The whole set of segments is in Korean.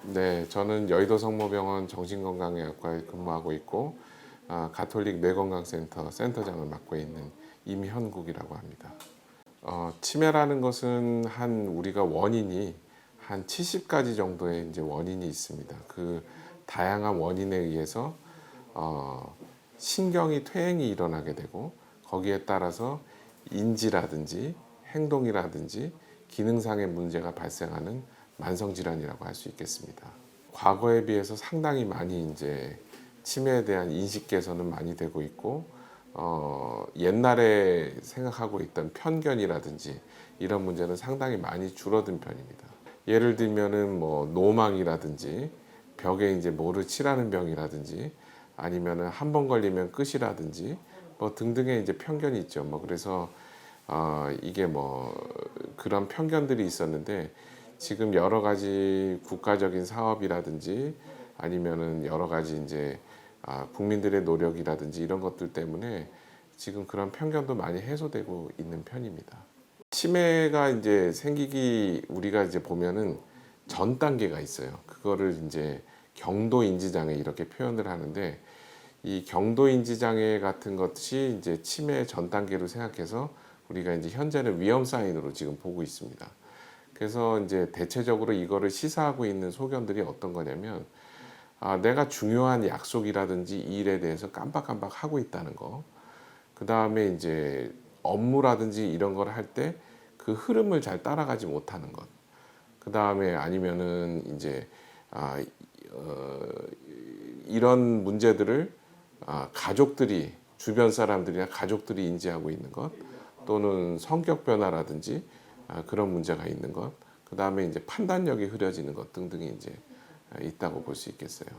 네, 저는 여의도 성모병원 정신건강의학과에 근무하고 있고 가톨릭 뇌건강센터 센터장을 맡고 있는 임현국이라고 합니다. 치매라는 것은 우리가 원인이 한 70가지 정도의 이제 원인이 있습니다. 그 다양한 원인에 의해서 신경이 퇴행이 일어나게 되고 거기에 따라서 인지라든지 행동이라든지 기능상의 문제가 발생하는 만성질환이라고 할 수 있겠습니다. 과거에 비해서 상당히 많이 이제 치매에 대한 인식 개선은 많이 되고 있고 옛날에 생각하고 있던 편견이라든지 이런 문제는 상당히 많이 줄어든 편입니다. 예를 들면은 뭐 노망이라든지 벽에 이제 뭐를 칠하는 병이라든지 아니면은 한 번 걸리면 끝이라든지 뭐 등등의 이제 편견이 있죠. 뭐 그래서 이게 뭐 그런 편견들이 있었는데 지금 여러 가지 국가적인 사업이라든지 아니면은 여러 가지 이제 국민들의 노력이라든지 이런 것들 때문에 지금 그런 편견도 많이 해소되고 있는 편입니다. 치매가 이제 생기기 우리가 이제 보면은 전 단계가 있어요. 그거를 이제 경도인지장애 이렇게 표현을 하는데 이 경도인지장애 같은 것이 이제 치매 전 단계로 생각해서 우리가 이제 현재는 위험 사인으로 지금 보고 있습니다. 그래서 이제 대체적으로 이거를 시사하고 있는 소견들이 어떤 거냐면 내가 중요한 약속이라든지 일에 대해서 깜빡깜빡 하고 있다는 거. 그 다음에 이제 업무라든지 이런 걸 할 때 그 흐름을 잘 따라가지 못하는 것. 그 다음에 아니면은 이제 이런 문제들을 가족들이 주변 사람들이나 가족들이 인지하고 있는 것 또는 성격 변화라든지 그런 문제가 있는 것. 그 다음에 이제 판단력이 흐려지는 것 등등이 이제 있다고 볼 수 있겠어요.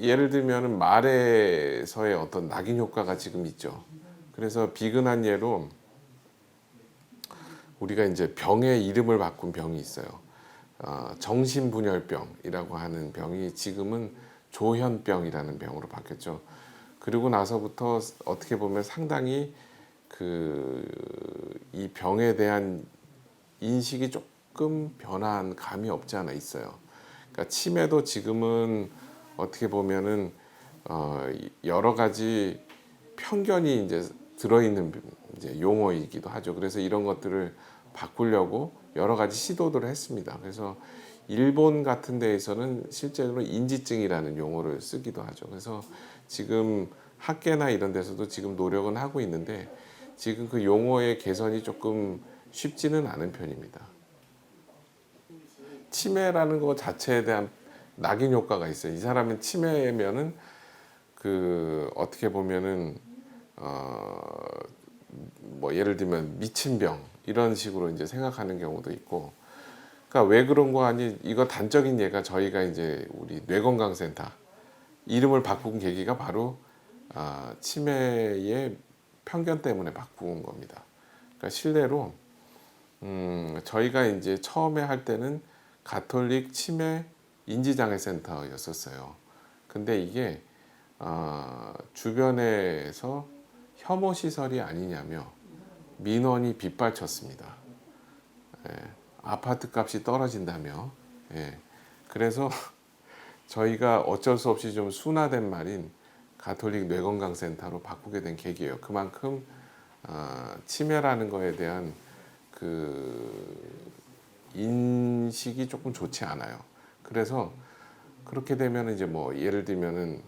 예를 들면은 말에서의 어떤 낙인 효과가 지금 있죠. 그래서 비근한 예로 우리가 이제 병의 이름을 바꾼 병이 있어요. 정신분열병이라고 하는 병이 지금은 조현병이라는 병으로 바뀌었죠. 그리고 나서부터 어떻게 보면 상당히 이 병에 대한 인식이 조금 변한 감이 없지 않아 있어요. 그러니까 치매도 지금은 어떻게 보면은 여러 가지 편견이 이제 들어있는 이제 용어이기도 하죠. 그래서 이런 것들을 바꾸려고 여러 가지 시도들을 했습니다. 그래서 일본 같은 데에서는 실제로 인지증이라는 용어를 쓰기도 하죠. 그래서 지금 학계나 이런 데서도 지금 노력은 하고 있는데 지금 그 용어의 개선이 조금 쉽지는 않은 편입니다. 치매라는 것 자체에 대한 낙인 효과가 있어요. 이 사람은 치매면은 어떻게 보면은 뭐 예를 들면 미친 병 이런 식으로 이제 생각하는 경우도 있고, 그러니까 왜 그런 거 아니 이거 단적인 예가 저희가 이제 우리 뇌건강센터 이름을 바꾼 계기가 바로 치매의 편견 때문에 바꾼 겁니다. 그러니까 실례로 저희가 이제 처음에 할 때는 가톨릭 치매 인지장애 센터였었어요. 근데 이게 주변에서 혐오 시설이 아니냐며 민원이 빗발쳤습니다. 예, 아파트 값이 떨어진다며. 예, 그래서 저희가 어쩔 수 없이 좀 순화된 말인 가톨릭 뇌건강센터로 바꾸게 된 계기예요. 그만큼 치매라는 거에 대한 인식이 조금 좋지 않아요. 그래서 그렇게 되면 이제 뭐 예를 들면은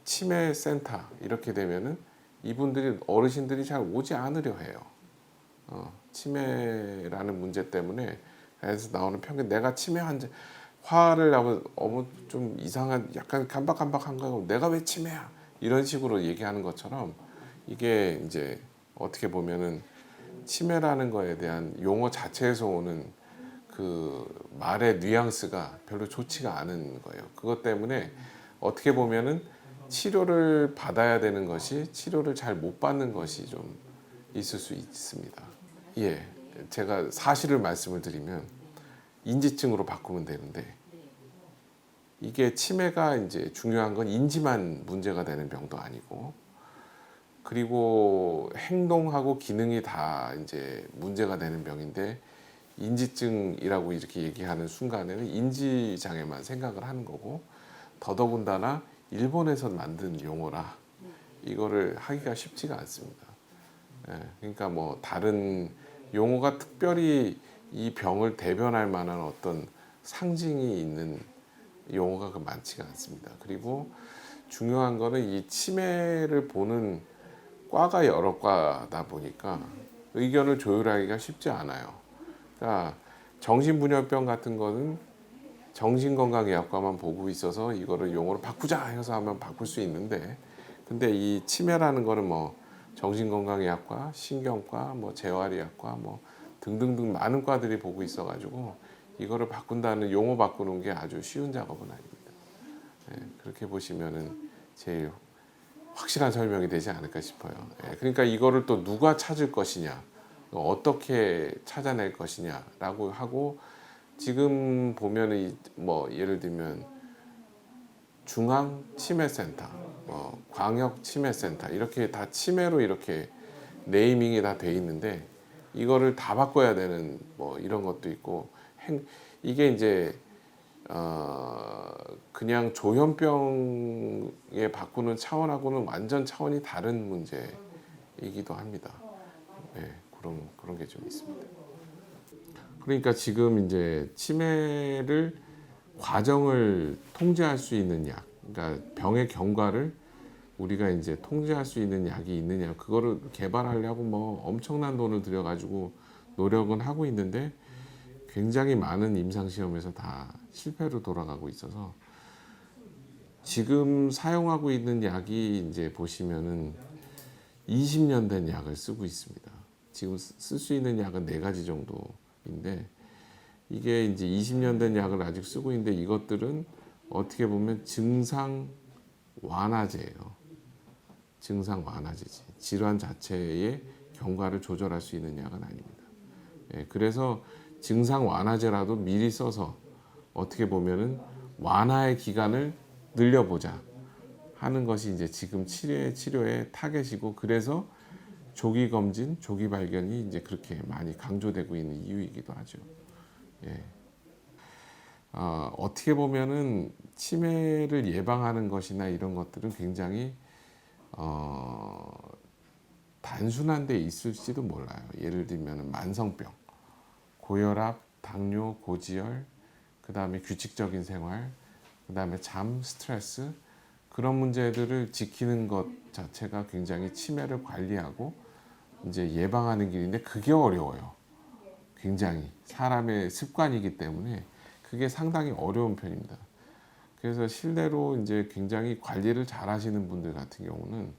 치매 센터 이렇게 되면은 이분들이 어르신들이 잘 오지 않으려 해요. 치매라는 문제 때문에 그래서 나오는 편견 내가 치매 환자 화를 나면 어머 좀 이상한 약간 깜박깜박한 거 내가 왜 치매야 이런 식으로 얘기하는 것처럼 이게 이제 어떻게 보면은 치매라는 거에 대한 용어 자체에서 오는 그 말의 뉘앙스가 별로 좋지가 않은 거예요. 그것 때문에 어떻게 보면은 치료를 받아야 되는 것이 치료를 잘 못 받는 것이 좀 있을 수 있습니다. 예, 제가 사실을 말씀을 드리면 인지증으로 바꾸면 되는데 이게 치매가 이제 중요한 건 인지만 문제가 되는 병도 아니고 그리고 행동하고 기능이 다 이제 문제가 되는 병인데 인지증이라고 이렇게 얘기하는 순간에는 인지 장애만 생각을 하는 거고, 더더군다나 일본에서 만든 용어라 이거를 하기가 쉽지가 않습니다. 그러니까 뭐 다른 용어가 특별히 이 병을 대변할 만한 어떤 상징이 있는 용어가 많지가 않습니다. 그리고 중요한 거는 이 치매를 보는 과가 여러 과다 보니까 의견을 조율하기가 쉽지 않아요. 그러니까 정신분열병 같은 거는 정신건강의학과만 보고 있어서 이거를 용어로 바꾸자 해서 하면 바꿀 수 있는데, 근데 이 치매라는 거는 뭐 정신건강의학과, 신경과, 뭐 재활의학과, 뭐 등등등 많은 과들이 보고 있어가지고 이거를 바꾼다는 용어 바꾸는 게 아주 쉬운 작업은 아닙니다. 그렇게 보시면은 제일 확실한 설명이 되지 않을까 싶어요. 그러니까 이거를 또 누가 찾을 것이냐, 어떻게 찾아낼 것이냐라고 하고, 지금 보면은 뭐 예를 들면 중앙 치매센터, 광역 치매센터 이렇게 다 치매로 이렇게 네이밍이 다 돼 있는데, 이거를 다 바꿔야 되는 뭐 이런 것도 있고, 이게 이제 그냥 조현병에 바꾸는 차원하고는 완전 차원이 다른 문제이기도 합니다. 그런 게 좀 있습니다. 그러니까 지금 이제 치매를 과정을 통제할 수 있는 약, 그러니까 병의 경과를 우리가 이제 통제할 수 있는 약이 있느냐, 그거를 개발하려고 뭐 엄청난 돈을 들여가지고 노력은 하고 있는데 굉장히 많은 임상시험에서 다 실패로 돌아가고 있어서, 지금 사용하고 있는 약이 이제 보시면은 20년 된 약을 쓰고 있습니다. 지금 쓸 수 있는 약은 4가지 정도인데, 이게 이제 20년 된 약을 아직 쓰고 있는데, 이것들은 어떻게 보면 증상 완화제예요. 증상 완화제지. 질환 자체의 경과를 조절할 수 있는 약은 아닙니다. 그래서 증상 완화제라도 미리 써서 어떻게 보면은 완화의 기간을 늘려보자 하는 것이 이제 지금 치료의 타겟이고, 그래서 조기 검진, 조기 발견이 이제 그렇게 많이 강조되고 있는 이유이기도 하죠. 어떻게 보면은 치매를 예방하는 것이나 이런 것들은 굉장히 단순한 데 있을지도 몰라요. 예를 들면 만성병, 고혈압, 당뇨, 고지혈, 그 다음에 규칙적인 생활, 그 다음에 잠, 스트레스, 그런 문제들을 지키는 것 자체가 굉장히 치매를 관리하고 이제 예방하는 길인데, 그게 어려워요. 굉장히 사람의 습관이기 때문에 그게 상당히 어려운 편입니다. 그래서 실내로 이제 굉장히 관리를 잘 하시는 분들 같은 경우는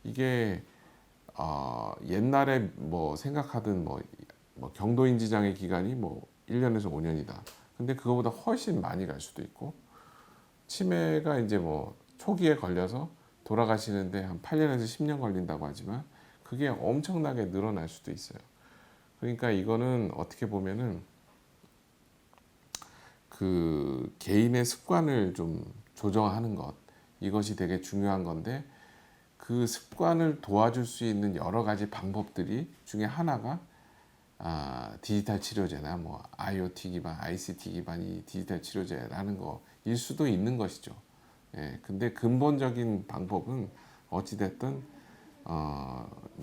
이게 옛날에 뭐 생각하던 뭐 경도인지장애 기간이 뭐 1년에서 5년이다. 근데 그거보다 훨씬 많이 갈 수도 있고, 치매가 이제 뭐 초기에 걸려서 돌아가시는데 한 8년에서 10년 걸린다고 하지만 그게 엄청나게 늘어날 수도 있어요. 그러니까 이거는 어떻게 보면은 그 개인의 습관을 좀 조정하는 것, 이것이 되게 중요한 건데, 그 습관을 도와줄 수 있는 여러 가지 방법들이 중에 하나가 디지털 치료제나 뭐 IoT 기반, ICT 기반 이 디지털 치료제라는 거일 수도 있는 것이죠. 근데 근본적인 방법은 어찌됐든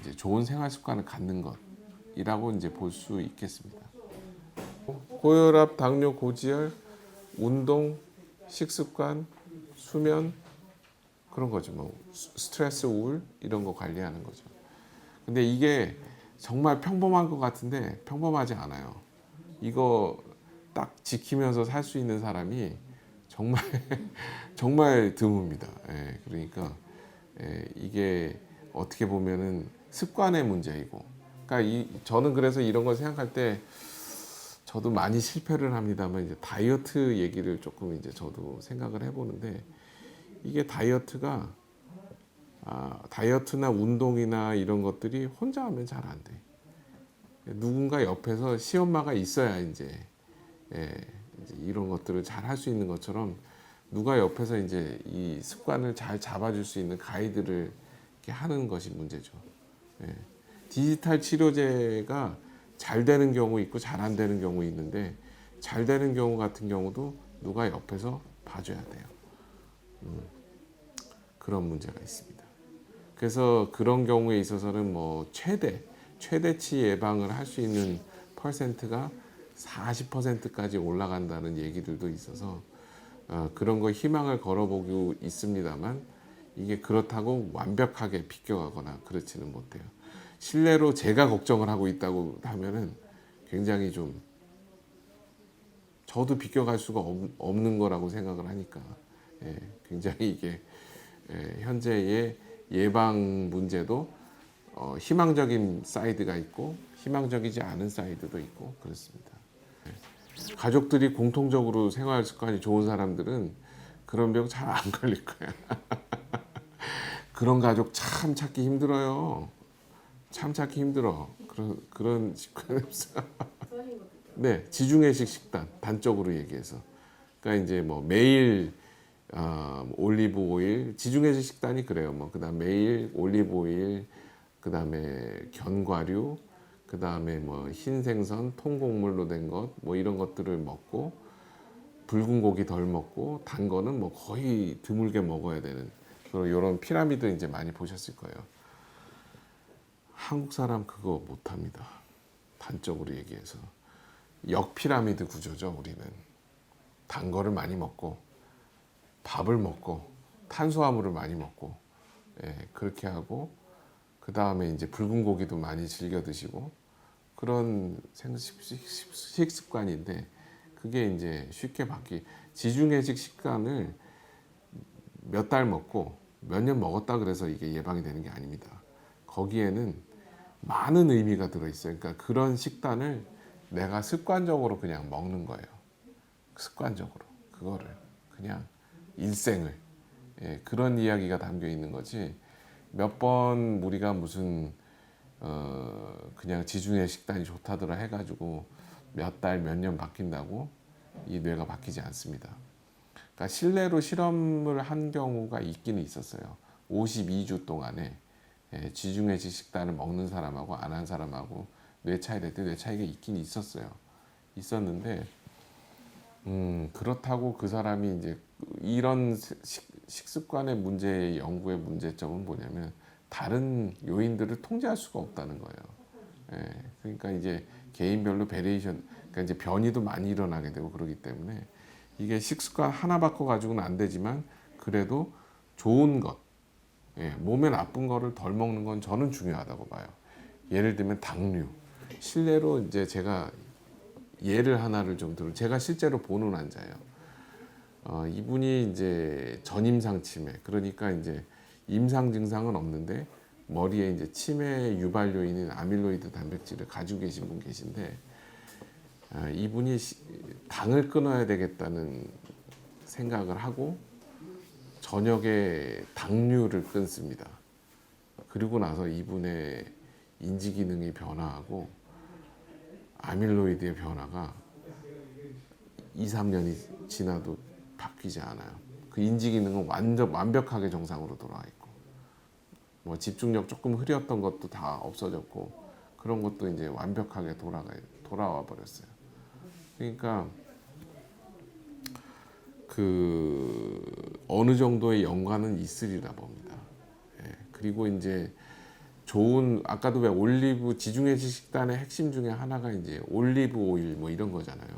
이제 좋은 생활 습관을 갖는 것이라고 이제 볼 수 있겠습니다. 고혈압, 당뇨, 고지혈, 운동, 식습관, 수면, 그런 거죠. 뭐 스트레스, 우울 이런 거 관리하는 거죠. 근데 이게 정말 평범한 것 같은데 평범하지 않아요. 이거 딱 지키면서 살 수 있는 사람이 정말 정말 드뭅니다. 그러니까 이게 어떻게 보면은 습관의 문제이고, 그러니까 저는 그래서 이런 걸 생각할 때 저도 많이 실패를 합니다만, 이제 다이어트 얘기를 조금 이제 저도 생각을 해보는데, 이게 다이어트가 다이어트나 운동이나 이런 것들이 혼자 하면 잘 안 돼. 누군가 옆에서 시엄마가 있어야 이제 이런 것들을 잘 할 수 있는 것처럼, 누가 옆에서 이제 이 습관을 잘 잡아줄 수 있는 가이드를 이렇게 하는 것이 문제죠. 디지털 치료제가 잘 되는 경우 있고 잘 안 되는 경우 있는데 잘 되는 경우 같은 경우도 누가 옆에서 봐줘야 돼요. 그런 문제가 있습니다. 그래서 그런 경우에 있어서는 뭐 최대치 예방을 할 수 있는 퍼센트가 40%까지 올라간다는 얘기들도 있어서 그런 거 희망을 걸어보고 있습니다만 이게 그렇다고 완벽하게 비껴가거나 그렇지는 못해요. 실내로 제가 걱정을 하고 있다고 하면은 굉장히 좀 저도 비껴갈 수가 없는 거라고 생각을 하니까 굉장히 이게 현재의 예방 문제도 희망적인 사이드가 있고 희망적이지 않은 사이드도 있고 그렇습니다. 가족들이 공통적으로 생활 습관이 좋은 사람들은 그런 병 잘 안 걸릴 거야. 그런 가족 참 찾기 힘들어요. 참 찾기 힘들어. 그런 식관이 없어. 네, 지중해식 식단 단적으로 얘기해서. 그러니까 이제 뭐 매일 올리브 오일, 지중해식 식단이 그래요. 뭐 그다음 매일 올리브 오일, 그다음에 견과류, 그다음에 뭐 흰생선, 통곡물로 된 것, 뭐 이런 것들을 먹고 붉은 고기 덜 먹고 단 거는 뭐 거의 드물게 먹어야 되는 그런 이런 피라미드 이제 많이 보셨을 거예요. 한국 사람 그거 못 합니다. 단적으로 얘기해서 역피라미드 구조죠. 우리는 단 거를 많이 먹고 밥을 먹고 탄수화물을 많이 먹고 그렇게 하고 그 다음에 이제 붉은 고기도 많이 즐겨 드시고 그런 식습관인데 그게 이제 쉽게 지중해식 식단을 몇 달 먹고 몇 년 먹었다 그래서 이게 예방이 되는 게 아닙니다. 거기에는 많은 의미가 들어있어요. 그러니까 그런 식단을 내가 습관적으로 그냥 먹는 거예요. 습관적으로 그거를 그냥 일생을 그런 이야기가 담겨 있는 거지. 몇 번 우리가 무슨 그냥 지중해 식단이 좋다더라 해가지고 몇 달 몇 년 바뀐다고 이 뇌가 바뀌지 않습니다. 그러니까 실내로 실험을 한 경우가 있기는 있었어요. 52주 동안에 지중해식 식단을 먹는 사람하고 안 한 사람하고 뇌 차이가 있긴 있었어요. 있었는데 그렇다고 그 사람이 이제 이런 식습관의 문제의 연구의 문제점은 뭐냐면 다른 요인들을 통제할 수가 없다는 거예요. 그러니까 이제 개인별로 베리에이션, 그러니까 이제 변이도 많이 일어나게 되고 그러기 때문에 이게 식습관 하나 바꿔 가지고는 안 되지만 그래도 좋은 것, 몸에 나쁜 거를 덜 먹는 건 저는 중요하다고 봐요. 예를 들면 당류. 실내로 이제 제가 예를 하나를 좀 들어. 제가 실제로 보는 환자예요. 이분이 이제 전임상 치매. 그러니까 이제 임상 증상은 없는데 머리에 이제 치매 유발 요인인 아밀로이드 단백질을 가지고 계신 분 계신데 이분이 당을 끊어야 되겠다는 생각을 하고 저녁에 당류를 끊습니다. 그리고 나서 이분의 인지 기능이 변화하고 아밀로이드의 변화가 2, 3년이 지나도 바뀌지 않아요. 그 인지 기능은 완벽하게 정상으로 돌아와 있고 뭐 집중력 조금 흐렸던 것도 다 없어졌고 그런 것도 이제 완벽하게 돌아와 버렸어요. 그러니까 그 어느 정도의 연관은 있으리라 봅니다. 그리고 이제 좋은 아까도 왜 지중해식 식단의 핵심 중에 하나가 이제 올리브 오일 뭐 이런 거잖아요.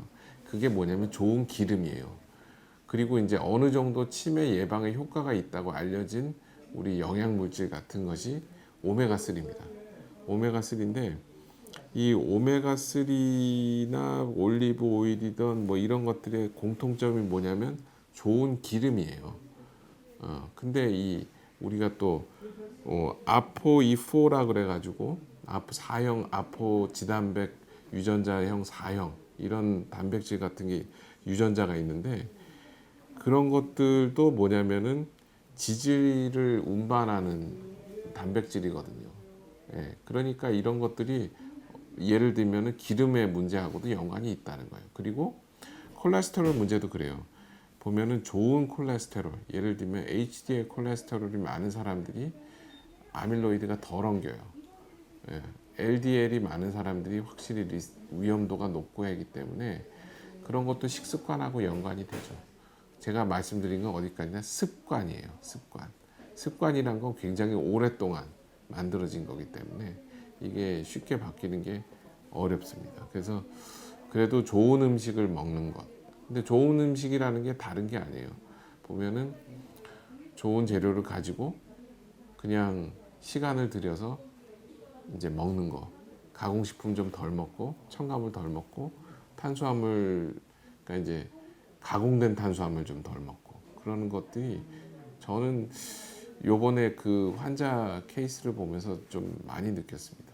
그게 뭐냐면 좋은 기름이에요. 그리고 이제 어느 정도 치매 예방에 효과가 있다고 알려진 우리 영양 물질 같은 것이 오메가3입니다. 오메가3인데 이 오메가3나 올리브 오일이든 뭐 이런 것들의 공통점이 뭐냐면 좋은 기름이에요. 근데 우리가 또 아포E4라 그래가지고 사형 아포 지단백 유전자형 4형 이런 단백질 같은 게 유전자가 있는데 그런 것들도 뭐냐면은 지질을 운반하는 단백질이거든요. 그러니까 이런 것들이 예를 들면은 기름의 문제하고도 연관이 있다는 거예요. 그리고 콜레스테롤 문제도 그래요. 보면은 좋은 콜레스테롤, 예를 들면 HDL 콜레스테롤이 많은 사람들이 아밀로이드가 덜 엉겨요. LDL이 많은 사람들이 확실히 위험도가 높고 하기 때문에 그런 것도 식습관하고 연관이 되죠. 제가 말씀드린 건 어디까지나 습관이에요. 습관이란 건 굉장히 오랫동안 만들어진 거기 때문에 이게 쉽게 바뀌는 게 어렵습니다. 그래서 그래도 좋은 음식을 먹는 것. 근데 좋은 음식이라는 게 다른 게 아니에요. 보면은 좋은 재료를 가지고 그냥 시간을 들여서 이제 먹는 거. 가공식품 좀 덜 먹고 첨가물 덜 먹고 탄수화물, 그러니까 이제 가공된 탄수화물 좀 덜 먹고 그러는 것들이 저는 요번에 그 환자 케이스를 보면서 좀 많이 느꼈습니다.